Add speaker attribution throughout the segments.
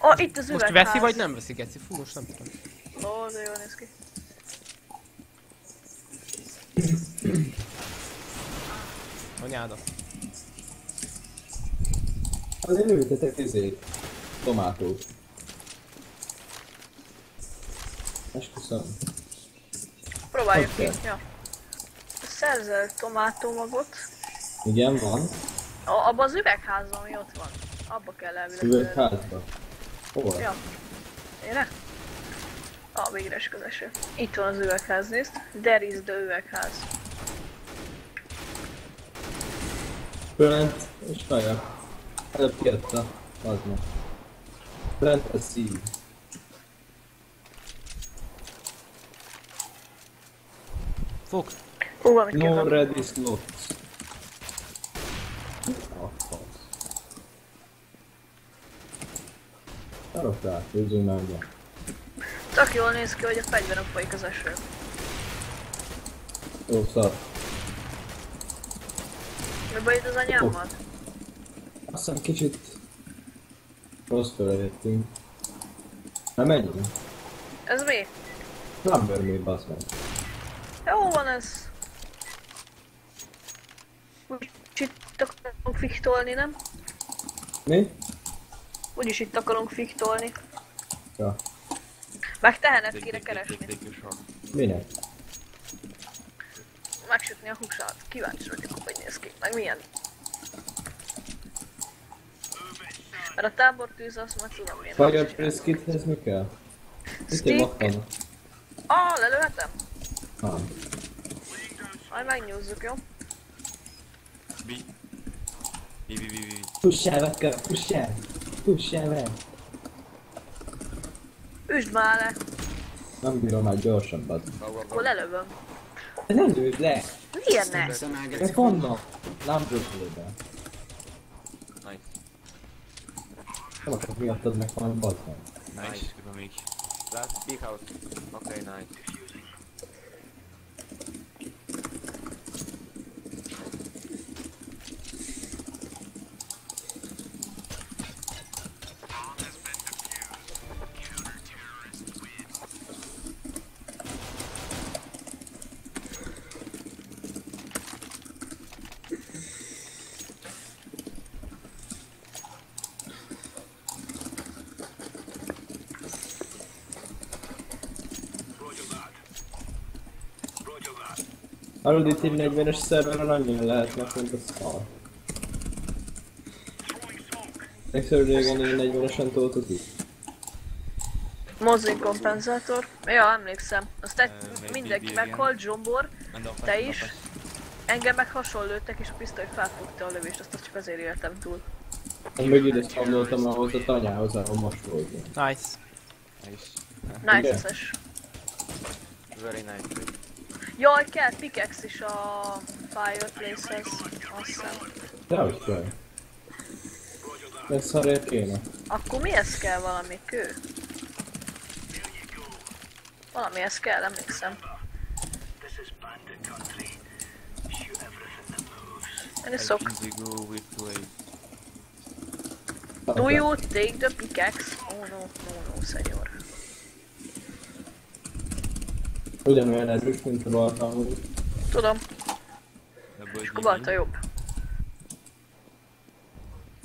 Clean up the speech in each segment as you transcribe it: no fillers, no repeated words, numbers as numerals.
Speaker 1: Oh, itt az üvegház.
Speaker 2: Most veszi vagy nem veszi, Geci? Fú, most nem tudom.
Speaker 1: Ó, de jól néz ki.
Speaker 2: Anyádat.
Speaker 3: Azért ültetek ezért tomátót. Esküszöm.
Speaker 1: Próbáljuk ki.
Speaker 3: Oké.
Speaker 1: Ja. Szerzel tomátomagot.
Speaker 3: Igen, van.
Speaker 1: Abban az üvegházban, ami ott van. Abba kell elvileg.
Speaker 3: Üvegházba. Hol?
Speaker 1: Ja. Ére? Végre eskezeső. Itt van az üvegház, nézd. There is the üvegház.
Speaker 3: Plant és kaja. Előbb kiadta. Az meg. Plant a seed.
Speaker 2: Fog.
Speaker 1: Hú, valamit
Speaker 3: No
Speaker 1: kell.
Speaker 3: ready slots. Ah, fasz. Arra rá, húzzunk már be.
Speaker 1: Tök jól néz ki, hogy a fegyveren folyik az eső.
Speaker 3: Jó, szar.
Speaker 1: Jobban itt az anyámmal?
Speaker 3: Azt hiszem kicsit rossz fele jöttünk. Na menjünk.
Speaker 1: Ez mi?
Speaker 3: Number me, bassz meg.
Speaker 1: Jó van ez. Úgyis itt akarunk fiktolni, nem?
Speaker 3: Mi?
Speaker 1: Úgyis itt akarunk fiktolni.
Speaker 3: Ja.
Speaker 1: Meg tehenet kéne keresni.
Speaker 3: Minek?
Speaker 1: Megsütni a húsát. Kíváncsi vagyok, hogy néz ki. Meg milyen. Mert a tábortűz azt már tudom én.
Speaker 3: Fire briskethez mi kell? Itt én vakkan.
Speaker 1: Lelőhetem?
Speaker 3: Nem.
Speaker 1: Majd megnyúzzuk, jó?
Speaker 4: B.
Speaker 3: Pussál, vakkan, pussál! Pussál meg!
Speaker 1: Üsd már le!
Speaker 3: Nem bírom már gyorsan, bazd.
Speaker 1: Akkor lelövöm.
Speaker 3: De nem lőd le!
Speaker 1: Miért ne?
Speaker 3: Mert vannak! Nem lőd le.
Speaker 4: Nice.
Speaker 3: Nem akarok miattad meg valami, bazd meg.
Speaker 4: Nice, über mich. Last big house. Okay, nice.
Speaker 3: Hallod, itt egy 40-es szerveren annyira lehetnek, mint a szar. Legször régen én 40-esen toltok itt.
Speaker 1: Mozzing kompenzátor. Ja, emlékszem. Azt mindenki meghalt, Zsombor, te is. Engem meg hasonlőttek és a pisztoly felfogta a lövést, azt csak azért éltem túl.
Speaker 3: Én meg ide szamloltam ahhoz a tanyához, ahol most voltunk.
Speaker 2: Nice.
Speaker 4: Nice.
Speaker 1: Nice-es.
Speaker 4: Very nice.
Speaker 1: Jaj, kell pickaxe is a fireplace-hez, azt hiszem.
Speaker 3: Dehogy kell. Ez szarért kéne.
Speaker 1: Akkor mihez kell valami kő? Valamihez kell, emlékszem. Én is szok. Do you take the pickaxe? Oh no, senyor.
Speaker 3: Ugyanolyan erős, mint a balta.
Speaker 1: Tudom. És akkor balta jobb.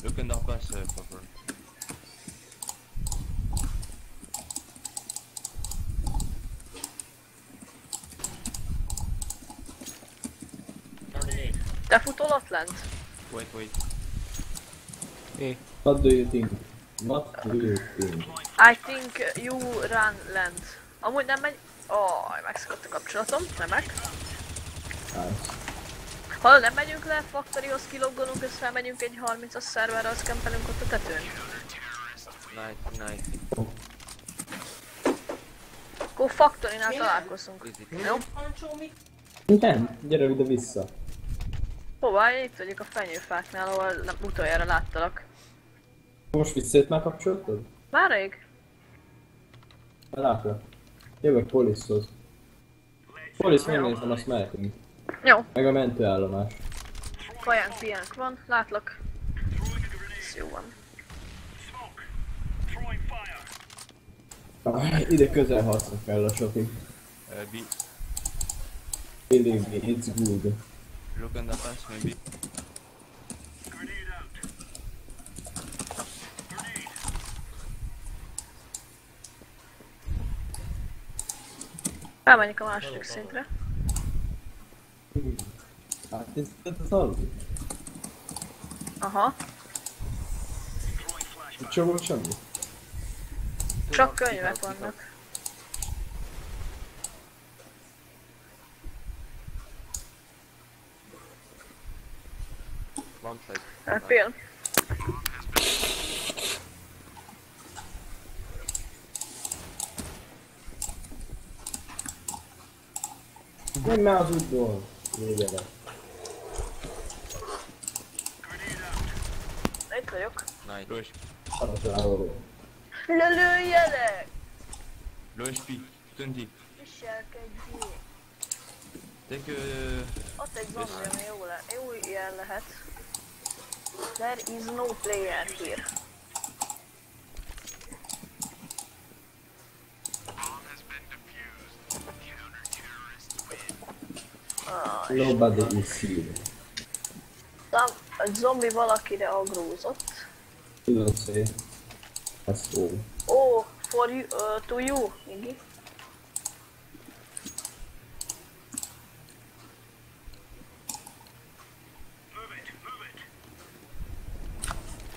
Speaker 4: Look in the upper server.
Speaker 1: Te futol ott lent?
Speaker 4: Wait.
Speaker 3: What do you think? What do you think?
Speaker 1: I think you run lent. Amúgy nem megy... megszakadt a kapcsolatom, remek.
Speaker 3: Nice.
Speaker 1: Ha nem megyünk le, Factoryhoz kilogolunk, és felmegyünk egy 30-as szerverre, azt kempelünk ott a tetőn.
Speaker 4: Nice.
Speaker 1: Akkor Factorynál találkozunk. Jó?
Speaker 3: Nem, gyere ide vissza.
Speaker 1: Hova? Én itt vagyok a fenyőfáknál, ahol utoljára láttalak.
Speaker 3: Most visszét már kapcsoltad?
Speaker 1: Már rég?
Speaker 3: Látlak. Jövök Poliszhoz. Polisz, megnézem, azt mehetünk.
Speaker 1: Jó.
Speaker 3: Meg a mentőállomás.
Speaker 1: Kajánk, piánk van, látlak. Ez jó van.
Speaker 3: Ide közel harcra kell a shopping.
Speaker 4: B.
Speaker 3: Believe me, it's good.
Speaker 4: Look on the pass, maybe.
Speaker 1: Elmenjünk a második szintre.
Speaker 3: Hát ez az aludni.
Speaker 1: Aha.
Speaker 3: Csomó semmi.
Speaker 1: Csak könyvek vannak.
Speaker 4: One side.
Speaker 1: Hát film.
Speaker 3: Nem már az útból. Végre.
Speaker 1: Itt vagyok.
Speaker 4: Nice. Rush.
Speaker 3: Arra
Speaker 1: Lelőjelek!
Speaker 4: Rush B. 20.
Speaker 1: Viselkedjél.
Speaker 4: Take
Speaker 1: Ott egy zombi, ami jó ilyen lehet. There is no player here.
Speaker 3: Nobody is here.
Speaker 1: A zombi valakire agrózott.
Speaker 3: Don't say. That's all.
Speaker 1: Oh, for you, to you, Iggy.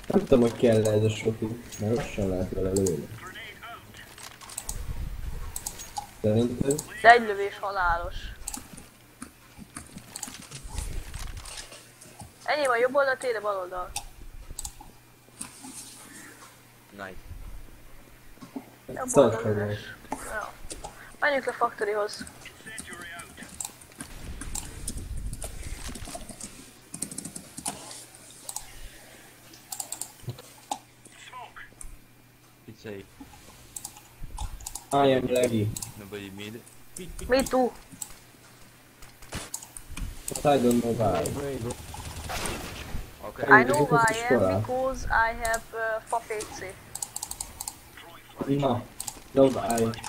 Speaker 3: Nem tudom, hogy kell ez a shopping, mert lassan lehet vele lőni. Szerinted?
Speaker 1: De egy lövés halálos. Ennyi van, jobb oldal, téde bal oldal.
Speaker 4: nice.
Speaker 1: Jobb oldal üres. Ja. Menjünk le Factoryhoz.
Speaker 4: It's safe.
Speaker 3: I am laggy.
Speaker 4: Nobody mid.
Speaker 1: Me too.
Speaker 3: But I don't know why.
Speaker 4: Okay.
Speaker 1: I know why I am, because I have fa PC.
Speaker 3: No. No,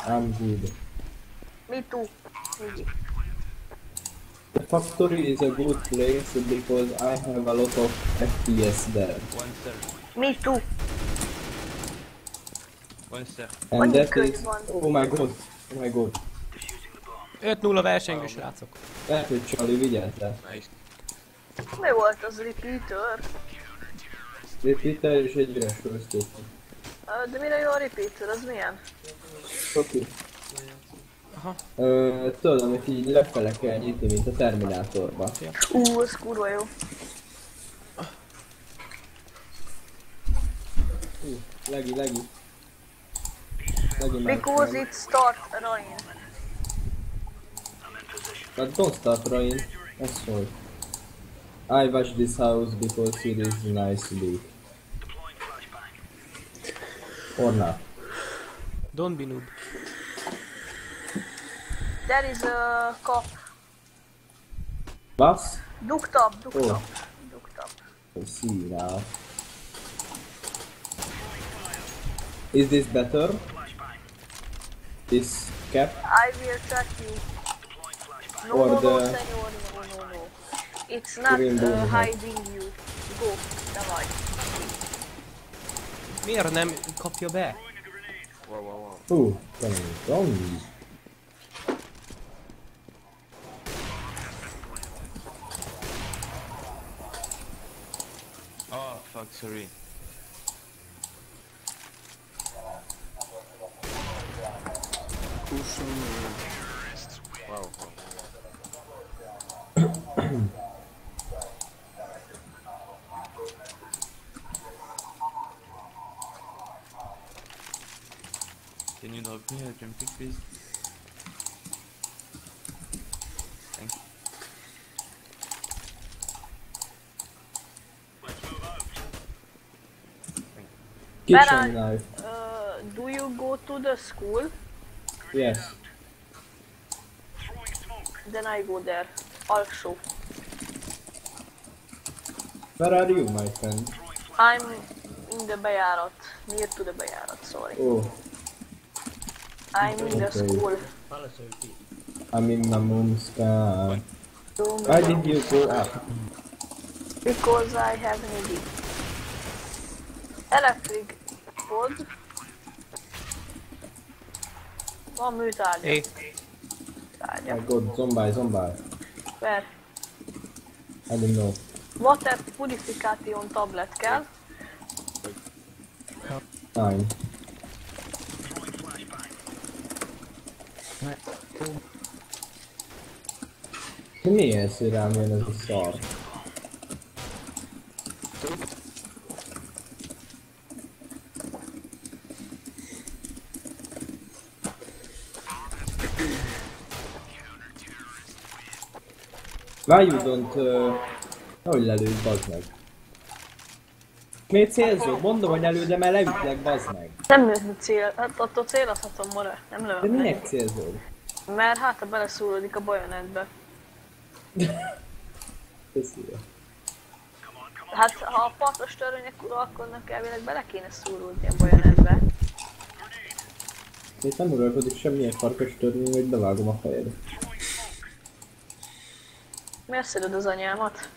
Speaker 3: I'm good.
Speaker 1: Me too. Iggy.
Speaker 3: The factory is a good place because I have a lot of FPS there.
Speaker 4: One star.
Speaker 1: Me too.
Speaker 4: One star.
Speaker 3: And
Speaker 1: Annyi
Speaker 3: that
Speaker 1: könyv
Speaker 3: is...
Speaker 1: van.
Speaker 3: Oh my god. Oh my god.
Speaker 2: 5-0 versengő, srácok.
Speaker 3: Lehet, hogy Csali, vigyázz rá.
Speaker 4: Nice.
Speaker 1: Mi volt az repeater?
Speaker 3: Repeater és egy üres köztőt.
Speaker 1: De mire jó a repeater? Az milyen?
Speaker 3: Oké.
Speaker 2: Aha.
Speaker 3: Tudod, amit így lefele kell nyitni, mint a Terminátorban.
Speaker 1: Ez kurva jó.
Speaker 3: Legi. Legi
Speaker 1: Because it start rain.
Speaker 3: But don't start rain. That's all. I watch this house because it is nice big. Or not.
Speaker 2: Don't be noob.
Speaker 1: There is a cop.
Speaker 3: Bus?
Speaker 1: Ducked up.
Speaker 3: Oh.
Speaker 1: Ducked up.
Speaker 3: I see now. Is this better? This cap?
Speaker 1: I will track you. No,
Speaker 3: Or
Speaker 1: no,
Speaker 3: the-
Speaker 1: senor, no. It's not
Speaker 3: Rainbow
Speaker 1: hiding you. Go, te vagy.
Speaker 2: Miért nem kapja be?
Speaker 4: Wow.
Speaker 3: Don't.
Speaker 4: Oh, fuck, sorry. Wow. Can you drop me a jump pick, please? Thanks.
Speaker 3: Kitchen knife.
Speaker 1: Do you go to the school?
Speaker 3: Yes.
Speaker 1: Then I go there. Also.
Speaker 3: Where are you, my friend?
Speaker 1: I'm in the bejárat. Near to the bejárat, sorry.
Speaker 3: Oh.
Speaker 1: I'm in the school.
Speaker 3: I'm in my mom's car. Why did you go up?
Speaker 1: Because I have an idea. Electric pod. Van műtárgya.
Speaker 2: É.
Speaker 1: Tárgya.
Speaker 3: I got zombie.
Speaker 1: Where?
Speaker 3: I don't know.
Speaker 1: Water purification tablet kell.
Speaker 3: Fine. Mi ez, hogy rám jön ez a szar? Why you don't... Hogy lelőd, bazd meg? Miért célzol? Mondom, hogy elődem, mert leütlek, bazd meg.
Speaker 1: Nem lőtt cél, hát attól célozhatom mora. Nem
Speaker 3: De
Speaker 1: lövöm meg.
Speaker 3: minek célzol?
Speaker 1: Mert hát ha beleszúródik a bajonetbe.
Speaker 3: Köszönöm.
Speaker 1: Hát ha a partos törvények uralkodnak, elvileg bele kéne szúródni a bajonetbe.
Speaker 3: Itt nem uralkodik semmilyen farkas törvény, hogy bevágom a fejedre.
Speaker 1: Miért szeded az anyámat?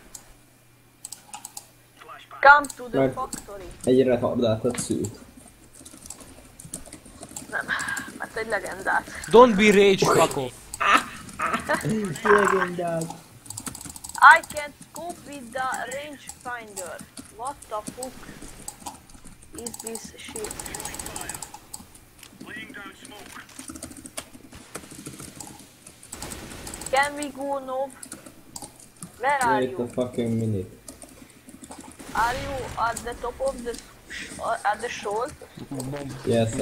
Speaker 1: Come to the
Speaker 3: Mert-
Speaker 1: factory.
Speaker 3: Egy retardáltat szült.
Speaker 1: Nem, mert egy legendát.
Speaker 2: Don't be rage, fuck off.
Speaker 3: Legendát.
Speaker 1: I can't cope with the rangefinder. What the fuck is this shit? Can we go Nov? Where are
Speaker 3: Wait a
Speaker 1: you?
Speaker 3: fucking minute.
Speaker 1: Are you at the top of the at the shoal?
Speaker 3: Yes,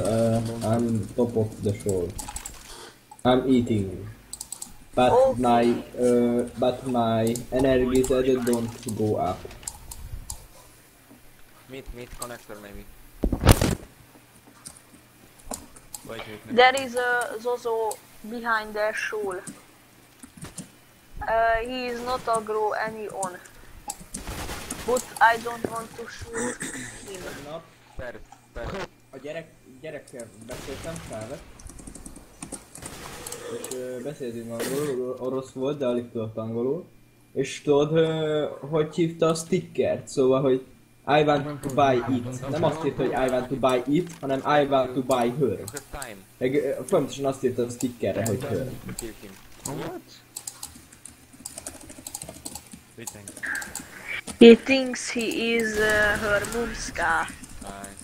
Speaker 3: I'm top of the shore. I'm eating. But
Speaker 1: Okay.
Speaker 3: my energies don't go up.
Speaker 4: Meet connector maybe. Vagy ők nem.
Speaker 1: There is a Zozo behind the shoal. He is not aggro any on. But I don't want to shoot him.
Speaker 4: Per.
Speaker 3: A gyerekkel beszéltem, felvett. És beszéltünk angolul, orosz volt, de alig tudott angolul. És tudod, hogy hívta a stickert, szóval, hogy I want to buy it. Nem azt írta, hogy I want to buy it, hanem I want to buy her.
Speaker 4: Look at time.
Speaker 3: Meg fontosan azt írta a stickerre, hogy her.
Speaker 4: Kill him.
Speaker 1: He thinks he is her mumska.
Speaker 4: Nice.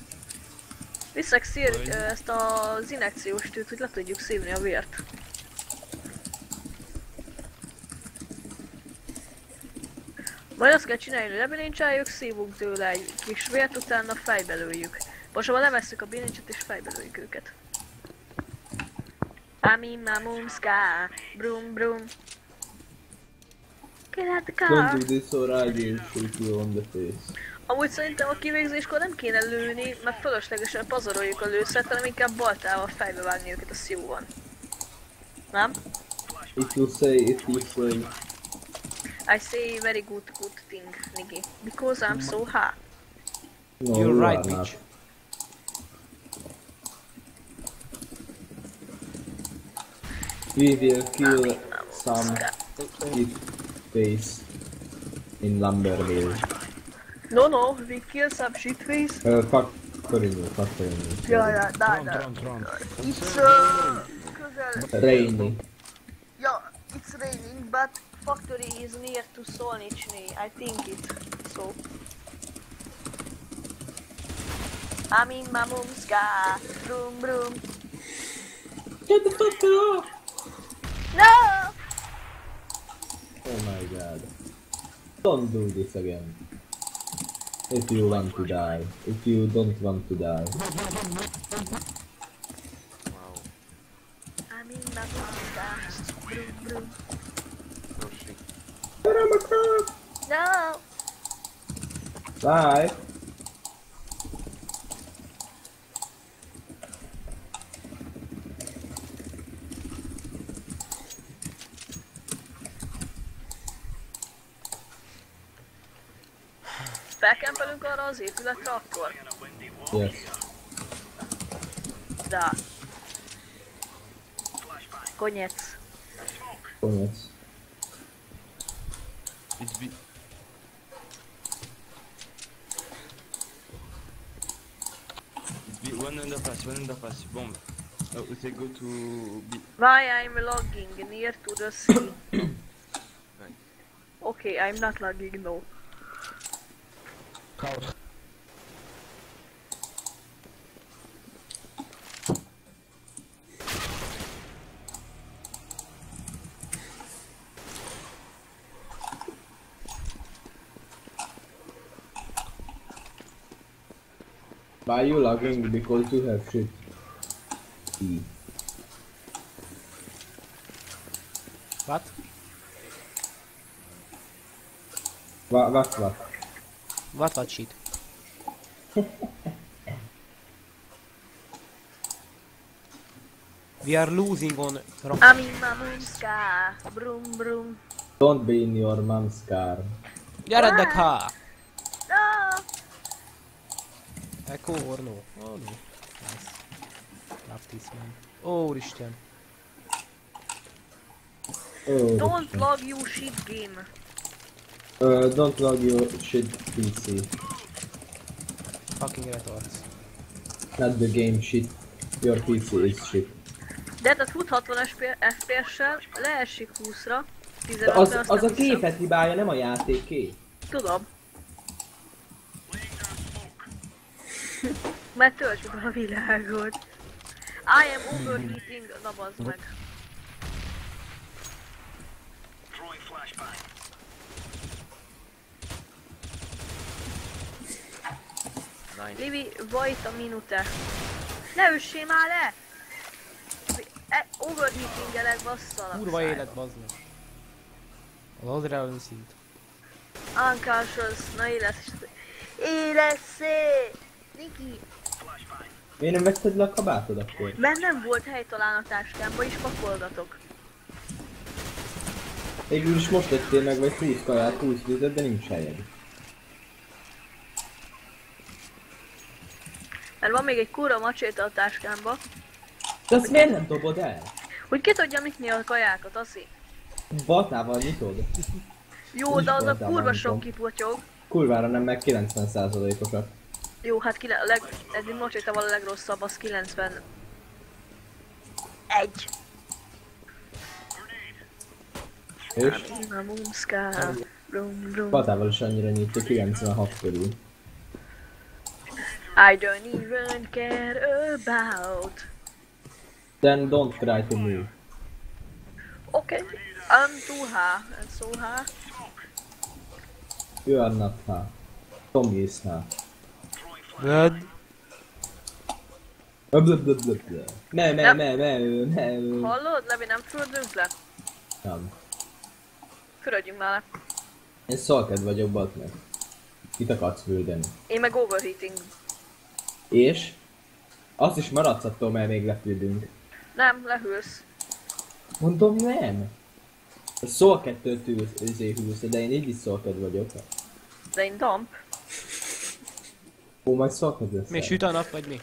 Speaker 1: Viszek ezt az injekciós tűt, hogy le tudjuk szívni a vért. Majd azt kell csinálni, hogy lebilincseljük, szívunk tőle egy kis vért, utána fejbe lőjük. Most abban levesszük a bilincset és fejbe lőjük őket. I'm my mumska, brum brum. Get out the car!
Speaker 3: Don't do this or I will shoot you on the face.
Speaker 1: Amúgy szerintem a kivégzéskor nem kéne lőni, mert fölöslegesen pazaroljuk a lőszert, hanem inkább baltával fejbe vágni őket, az jó van. Nem?
Speaker 3: If you say,
Speaker 1: I say very good thing, Niggy. Because I'm so hot.
Speaker 3: no,
Speaker 2: You're
Speaker 3: you
Speaker 2: right,
Speaker 3: are not.
Speaker 2: bitch.
Speaker 3: We will kill some if face in Lumberville.
Speaker 1: No, we kill some shitface.
Speaker 3: Factory.
Speaker 1: Yeah, da. It's közel.
Speaker 3: Rainy.
Speaker 1: Yeah, it's raining, but factory is near to Solnichny. I think it. So. I'm in my mom's car. Broom broom.
Speaker 3: Get the fuck up!
Speaker 1: No!
Speaker 3: Oh my god. Don't do this again. If you want to die. If you don't want to die.
Speaker 4: Wow.
Speaker 1: I'm in my mom's car. Broom broom.
Speaker 4: So shit.
Speaker 1: No!
Speaker 3: Bye!
Speaker 1: Felkempelünk arra az épületre akkor?
Speaker 3: Yes.
Speaker 1: Da. Konyec.
Speaker 3: Konyec.
Speaker 5: It's B. It's B. One underpass. Bomb. Oh, they go to B.
Speaker 1: Why I'm logging near to the sea? Okay, I'm not logging, no.
Speaker 2: Chaos.
Speaker 3: Why you logging? Because you have shit. E.
Speaker 2: What?
Speaker 3: What?
Speaker 2: What shit? We are losing on rock.
Speaker 1: I'm in my mom's car. Brum brum.
Speaker 3: Don't be in your mom's car.
Speaker 2: Gyere ká!
Speaker 1: No!
Speaker 2: Echo or no? Oh no. Nice. Love this man. Ó, úristen.
Speaker 3: Oh,
Speaker 1: Don't log you shit game.
Speaker 3: don't log your shit PC.
Speaker 2: Fucking retards.
Speaker 3: Not the game shit. Your PC is shit.
Speaker 1: De hát fut 60 FPS-sel, leesik 20-ra, 15-re,
Speaker 3: Az a gépet hibája, nem a játéké.
Speaker 1: Tudom. Mert töltsük a világot. I am overheating, na bazd meg. Livi, vajt a minute. Ne üssé már le! Overheating-elek basszal a
Speaker 2: Kurva
Speaker 1: szájba.
Speaker 2: élet, bazd meg. Az adrenalin szint.
Speaker 1: Unconscious, na éleszé! Niki!
Speaker 3: Miért nem vetted le a kabátod akkor?
Speaker 1: Mert nem volt hely talán a táskámba, és pakolgatok.
Speaker 3: Végül is most ettél meg vagy 20 kaját, 20 vizet, de nincs helyed.
Speaker 1: Mert van még egy kurva macséta a táskámba.
Speaker 3: De azt miért nem dobod el?
Speaker 1: Hogy ki tudja nyitni a kajákat, Aszi?
Speaker 3: Baltával nyitod?
Speaker 1: Jó, de az a
Speaker 3: baltával
Speaker 1: kurva
Speaker 3: nyitom.
Speaker 1: sok kipotyog.
Speaker 3: Kurvára nem, meg 90%-osak.
Speaker 1: Jó, hát eddig macsétával a legrosszabb, az 91.
Speaker 3: És?
Speaker 1: Na, mumszká. Brum, brum.
Speaker 3: Baltával is annyira nyitja, 96 körül.
Speaker 1: I don't even care about.
Speaker 3: Then don't try to move.
Speaker 1: Okay, I'm too high, and so high.
Speaker 3: You are not high. Tommy is high.
Speaker 2: Blood.
Speaker 3: Blablabla. Ne.
Speaker 1: Hallod, Levi, nem fürdünk le?
Speaker 3: Nem.
Speaker 1: Fürödjünk már le.
Speaker 3: Én szalked vagyok, bazd meg. Mit akarsz fürdeni?
Speaker 1: Én meg overheating.
Speaker 3: És? Azt is maradsz attól, mert még lefürdünk.
Speaker 1: Nem, lehűlsz.
Speaker 3: Mondom, nem. A Soul 2-t hűlsz, de én így is szalked vagyok.
Speaker 1: De én dump.
Speaker 3: Ó, majd szalked lesz.
Speaker 2: Mi süt a nap, vagy mi?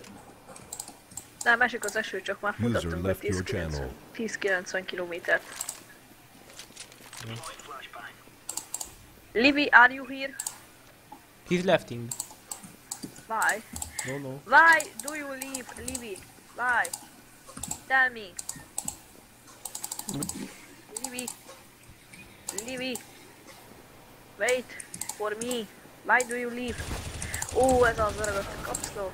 Speaker 1: Nem, esik az eső, csak már
Speaker 6: User
Speaker 1: futottunk be
Speaker 6: left your
Speaker 1: 10-90
Speaker 6: channel.
Speaker 1: 10-90 kilométert. Livy, are you here?
Speaker 2: He's lefting.
Speaker 1: Why?
Speaker 2: No.
Speaker 1: Why do you leave, Livy? Why? Tell me. Livy. Wait for me. Why do you leave? Ó, ez az öreg, a kapszlók.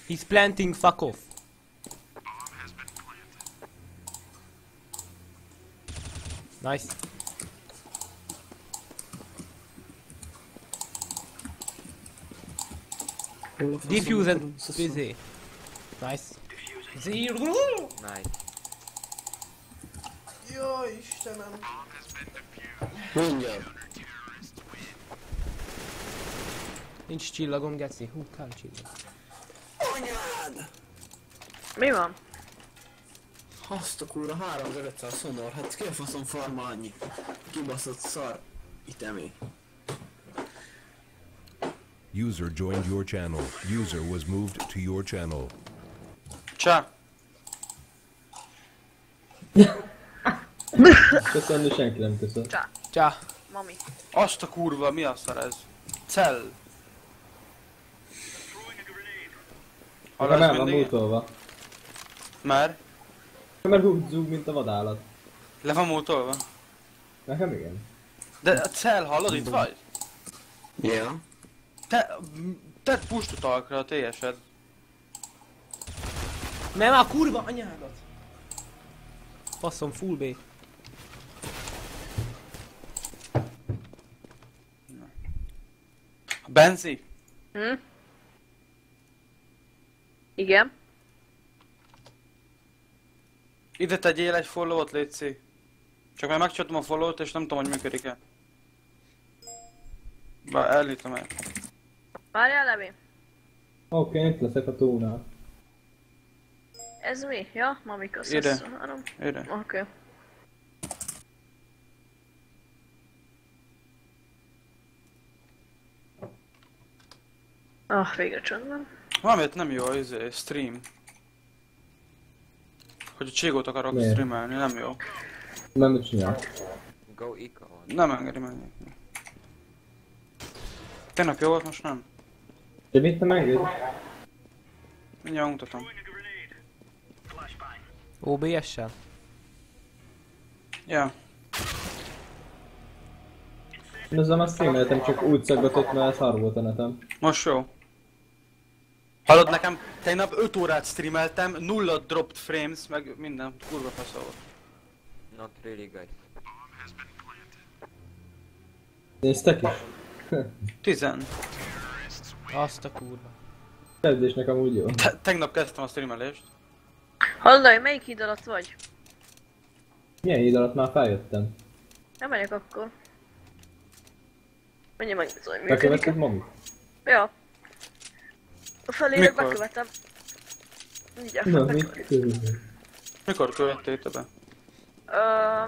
Speaker 2: He's planting, fuck off. Nice. Defuse and busy. Nice. Zero.
Speaker 4: Nice.
Speaker 7: Jaj, Istenem!
Speaker 8: Mondjad!
Speaker 2: Nincs csillagom, geci. Hú, kár csillag.
Speaker 8: Anyád!
Speaker 1: Mi van?
Speaker 8: Azt a kurva 3500 szonor, hát ki a faszom farma annyi? Kibaszott szar itemé.
Speaker 6: User joined your channel. User was moved to your channel.
Speaker 7: Csá!
Speaker 3: Köszönni senki nem köszön.
Speaker 2: Csá.
Speaker 1: Mami.
Speaker 7: Azt a kurva, mi a szar ez? Cell.
Speaker 3: Nekem el van múltolva.
Speaker 7: Már?
Speaker 3: Mert húzzuk, mint a vadállat.
Speaker 7: Le van múltolva?
Speaker 3: Nekem igen.
Speaker 7: De a cell, hallod, itt vagy?
Speaker 8: Ja.
Speaker 7: Tedd pustot alkra a TS-ed.
Speaker 2: Nem a kurva anyádat! Faszom, full B.
Speaker 7: Benzi?
Speaker 1: Igen.
Speaker 7: Ide tegyél egy follow-ot, létszi. Csak már megcsináltam a follow-ot és nem tudom, hogy működik-e. Bár elítom el.
Speaker 1: Várjál, Levi.
Speaker 3: Oké, itt leszek a tónál.
Speaker 1: Ez mi? Ja, Mami kösz.
Speaker 7: Ide. Ide.
Speaker 1: Oké. Ah, végre csöndben.
Speaker 7: Valamit nem jó az stream. Hogy a cségót akarok
Speaker 3: Miért?
Speaker 7: streamelni, nem jó.
Speaker 3: Nem mit csinál.
Speaker 4: Go Ika.
Speaker 7: Nem engedi meg. Tegnap jó volt, most nem.
Speaker 3: De mit nem enged?
Speaker 7: Mindjárt mutatom.
Speaker 2: OBS-sel?
Speaker 7: Ja.
Speaker 3: Én ezzel már streameltem, csak úgy szaggatott, mert szar volt a netem.
Speaker 7: Most jó. Hallod, nekem tegnap 5 órát streameltem, 0 dropped frames, meg minden, kurva faszol volt.
Speaker 4: Not really, guys.
Speaker 3: Néztek is?
Speaker 7: 10.
Speaker 2: Azt a kurva.
Speaker 3: Kezdésnek amúgy jó.
Speaker 7: Tegnap kezdtem a streamelést.
Speaker 1: Hallod, melyik híd alatt vagy?
Speaker 3: Milyen idő alatt már feljöttem?
Speaker 1: Nem megyek akkor. Mindjárt megnézem, hogy működik.
Speaker 3: Bekövetted maguk?
Speaker 1: Ja. A felére
Speaker 7: Mikor?
Speaker 1: bekövetem. Mindjárt
Speaker 3: Na,
Speaker 1: bekövetlek.
Speaker 3: mit?
Speaker 7: Mikor követtél te be?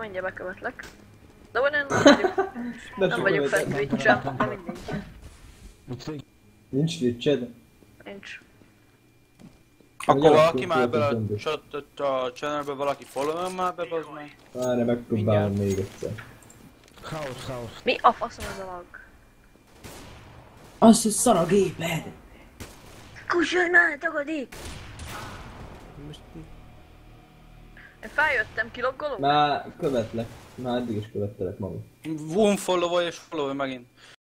Speaker 1: Mindjárt bekövetlek. De vagy nem vagyok,
Speaker 3: De
Speaker 1: nem vagyok fent Twitch-en, de mindegy.
Speaker 3: Nincs Twitch-ed?
Speaker 1: Nincs.
Speaker 7: Akkor
Speaker 3: Ugye,
Speaker 7: valaki
Speaker 3: akkor
Speaker 7: már be a,
Speaker 3: döntős.
Speaker 7: a channelbe valaki follow már be, bazd meg.
Speaker 3: Várj, megpróbálom még egyszer.
Speaker 1: Mi a faszom az a lag?
Speaker 3: Az, hogy szar a géped!
Speaker 1: Kussolj már, tagadik!
Speaker 2: Most...
Speaker 1: Én feljöttem, kiloggolok?
Speaker 3: Már követlek. Már eddig is követtelek maguk.
Speaker 7: Unfollow és follow megint.